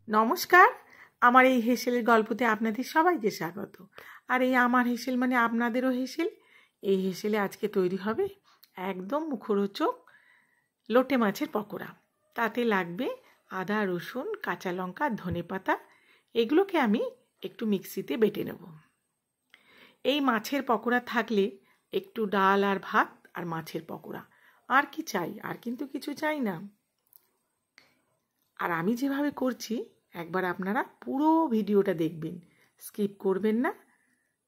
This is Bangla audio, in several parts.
নমস্কার, আমার এই হেসেলের গল্পতে আপনাদের সবাইকে স্বাগত। আর এই আমার হেসেল মানে আপনাদেরও হেসেল। এই হেসেলে আজকে তৈরি হবে একদম মুখরোচক লোটে মাছের পকোড়া। তাতে লাগবে আদা, রসুন, কাঁচা লঙ্কা, ধনেপাতা। এগুলোকে আমি একটু মিক্সিতে বেটে নেব। এই মাছের পকোড়া থাকলে একটু ডাল আর ভাত আর মাছের পকোড়া, আর কি চাই? আর কিন্তু কিছু চাই না। আর আমি যেভাবে করছি একবার আপনারা পুরো ভিডিওটা দেখবেন, স্কিপ করবেন না,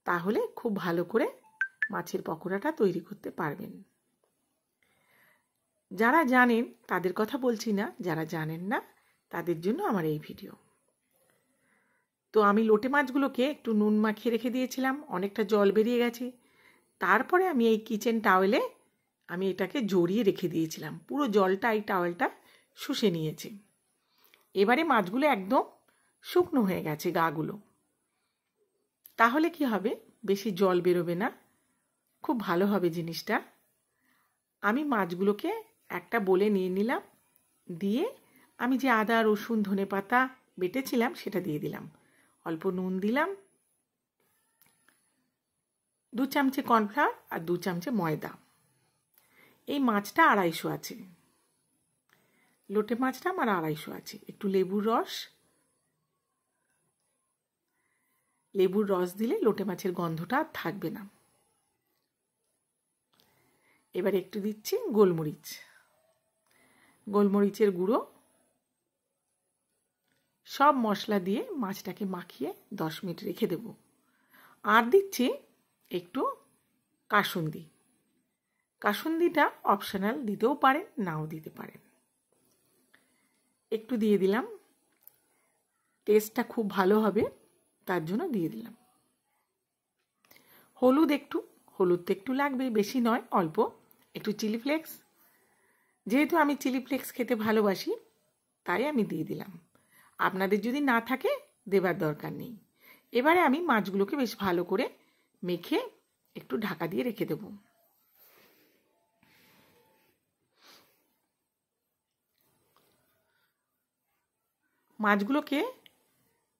তাহলে খুব ভালো করে মাছের পকোড়াটা তৈরি করতে পারবেন। যারা জানেন তাদের কথা বলছি না, যারা জানেন না তাদের জন্য আমার এই ভিডিও। তো আমি লোটে মাছগুলোকে একটু নুন মাখিয়ে রেখে দিয়েছিলাম, অনেকটা জল বেরিয়ে গেছে। তারপরে আমি এই কিচেন টাওয়েলে আমি এটাকে জড়িয়ে রেখে দিয়েছিলাম, পুরো জলটা এই টাওয়েলটা শুষে নিয়েছে। এবারে মাছগুলো একদম শুকনো হয়ে গেছে গাগুলো। তাহলে কি হবে, বেশি জল বেরোবে না, খুব ভালো হবে জিনিসটা। আমি মাছগুলোকে একটা বলে নিয়ে নিলাম, দিয়ে আমি যে আদা, রসুন, ধনেপাতা বেটেছিলাম সেটা দিয়ে দিলাম। অল্প নুন দিলাম, 2 চামচে কর্নফ্লাওয়ার আর 2 চামচে ময়দা। এই মাছটা 250 আছে, লোটে মাছটা আমার 250 আছে। একটু লেবুর রস দিলে লোটে মাছের গন্ধটা আর থাকবে না। এবার একটু দিচ্ছি গোলমরিচের গুঁড়ো। সব মশলা দিয়ে মাছটাকে মাখিয়ে 10 মিনিট রেখে দেব। আর দিচ্ছি একটু কাসুন্দিটা অপশনাল, দিতেও পারেন নাও দিতে পারেন। একটু দিয়ে দিলাম, টেস্টটা খুব ভালো হবে তার জন্য দিয়ে দিলাম। হলুদ তো একটু লাগবে, বেশি নয়, অল্প। একটু চিলি ফ্লেক্স, যেহেতু আমি চিলি ফ্লেক্স খেতে ভালোবাসি তাই আমি দিয়ে দিলাম। আপনাদের যদি না থাকে দেবার দরকার নেই। এবারে আমি মাছগুলোকে বেশ ভালো করে মেখে একটু ঢাকা দিয়ে রেখে দেব। মাছগুলোকে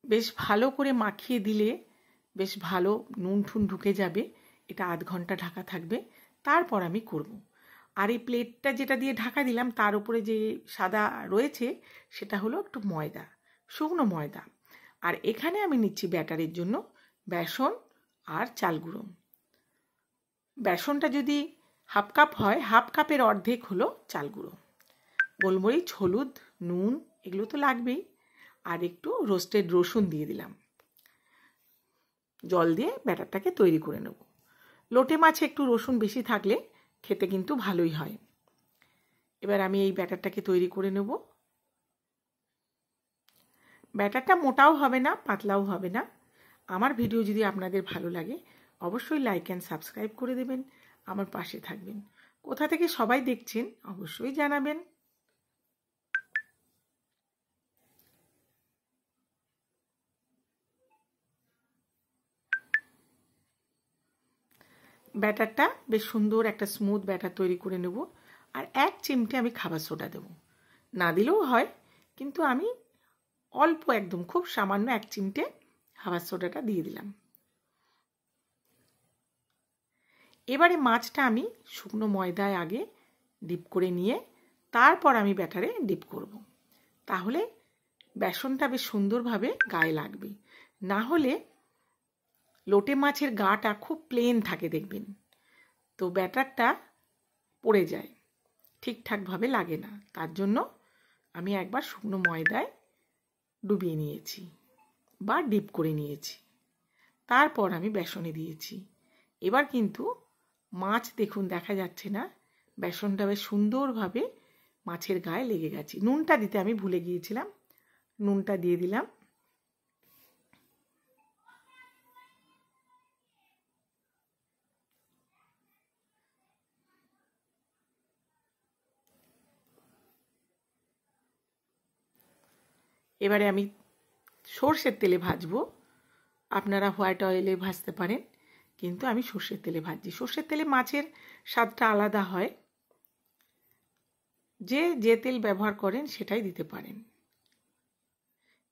বেশ ভালো করে মাখিয়ে দিলে বেশ ভালো নুন ঠুন ঢুকে যাবে। এটা আধ ঘন্টা ঢাকা থাকবে, তারপর আমি করব। আর এই প্লেটটা যেটা দিয়ে ঢাকা দিলাম তার উপরে যে সাদা রয়েছে সেটা হলো একটু ময়দা, শুকনো ময়দা। আর এখানে আমি নিচ্ছি ব্যাটারের জন্য বেসন আর চাল গুঁড়ো। বেসনটা যদি হাফ কাপ হয়, হাফ কাপের অর্ধেক হলো চাল গুঁড়ো। গোলমরিচ, হলুদ, নুন এগুলো তো লাগবেই। আর একটু রোস্টেড রসুন দিয়ে দিলাম। জল দিয়ে ব্যাটারটাকে তৈরি করে নেব। লোটে মাছে একটু রসুন বেশি থাকলে খেতে কিন্তু ভালোই হয়। এবার আমি এই ব্যাটারটাকে তৈরি করে নেব। ব্যাটারটা মোটাও হবে না, পাতলাও হবে না। আমার ভিডিও যদি আপনাদের ভালো লাগে অবশ্যই লাইক অ্যান্ড সাবস্ক্রাইব করে দেবেন, আমার পাশে থাকবেন। কোথা থেকে সবাই দেখছেন অবশ্যই জানাবেন। ব্যাটারটা বেশ সুন্দর একটা স্মুথ ব্যাটার তৈরি করে নেব। আর 1 চিমটে আমি খাবার সোডা দেব, না দিলেও হয়, কিন্তু আমি অল্প, একদম খুব সামান্য 1 চিমটে খাবার সোডাটা দিয়ে দিলাম। এবারে মাছটা আমি শুকনো ময়দায় আগে ডিপ করে নিয়ে তারপর আমি ব্যাটারে ডিপ করব। তাহলে বেসনটা বেশ সুন্দরভাবে গায়ে লাগবে। না হলে লোটে মাছের গাটা খুব প্লেন থাকে দেখবেন, তো ব্যাটারটা পড়ে যায়, ঠিকঠাকভাবে লাগে না। তার জন্য আমি একবার শুকনো ময়দায় ডুবিয়ে নিয়েছি বা ডিপ করে নিয়েছি, তারপর আমি বেসনে দিয়েছি। এবার কিন্তু মাছ দেখুন দেখা যাচ্ছে না, বেসনটা বেশ সুন্দরভাবে মাছের গায়ে লেগে গেছে। নুনটা দিতে আমি ভুলে গিয়েছিলাম, নুনটা দিয়ে দিলাম। এবারে আমি সর্ষের তেলে ভাজবো, আপনারা হোয়াইট অয়েলে ভাজতে পারেন, কিন্তু আমি সর্ষের তেলে ভাজছি। সর্ষের তেলে মাছের স্বাদটা আলাদা হয়, যে তেল ব্যবহার করেন সেটাই দিতে পারেন।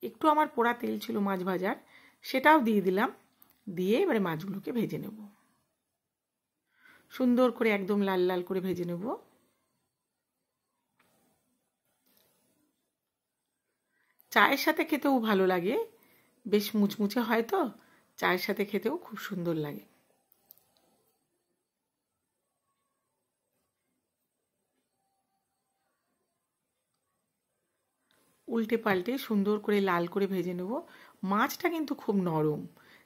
একটু আমার পোড়া তেল ছিল মাছ ভাজার, সেটাও দিয়ে দিলাম। দিয়ে এবারে মাছগুলোকে ভেজে নেব, সুন্দর করে একদম লাল লাল করে ভেজে নেব। চায়ের সাথে খেতেও ভালো লাগে, বেশ মুচমুচে হয় তো, চায়ের সাথে খেতেও খুব সুন্দর লাগে। উল্টে পাল্টে সুন্দর করে লাল করে ভেজে নেব। মাছটা কিন্তু খুব নরম,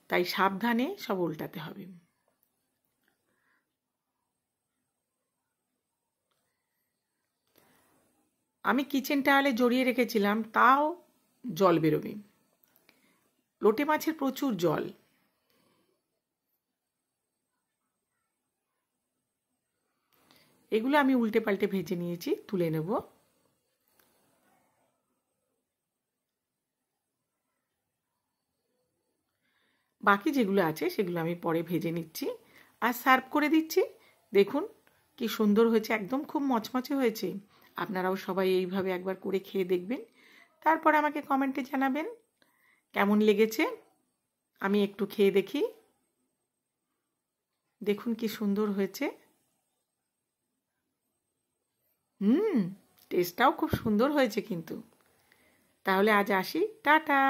তাই সাবধানে সব উল্টাতে হবে। আমি কিচেন টাওয়ালে জড়িয়ে রেখেছিলাম, তাও জল বেরোবে। লোটে মাছের প্রচুর জল। এগুলো আমি উল্টে পাল্টে ভেজে নিয়েছি, তুলে নেব। বাকি যেগুলো আছে সেগুলো আমি পরে ভেজে নিচ্ছি আর সার্ভ করে দিচ্ছি। দেখুন কি সুন্দর হয়েছে, একদম খুব মচমচে হয়েছে। আপনারাও সবাই এইভাবে একবার করে খেয়ে দেখবেন, তারপর আমাকে কমেন্টে জানাবেন কেমন লেগেছে। আমি একটু খেয়ে দেখি। দেখুন কি সুন্দর হয়েছে। টেস্টটাও খুব সুন্দর হয়েছে কিন্তু। তাহলে আজ আসি, টাটা।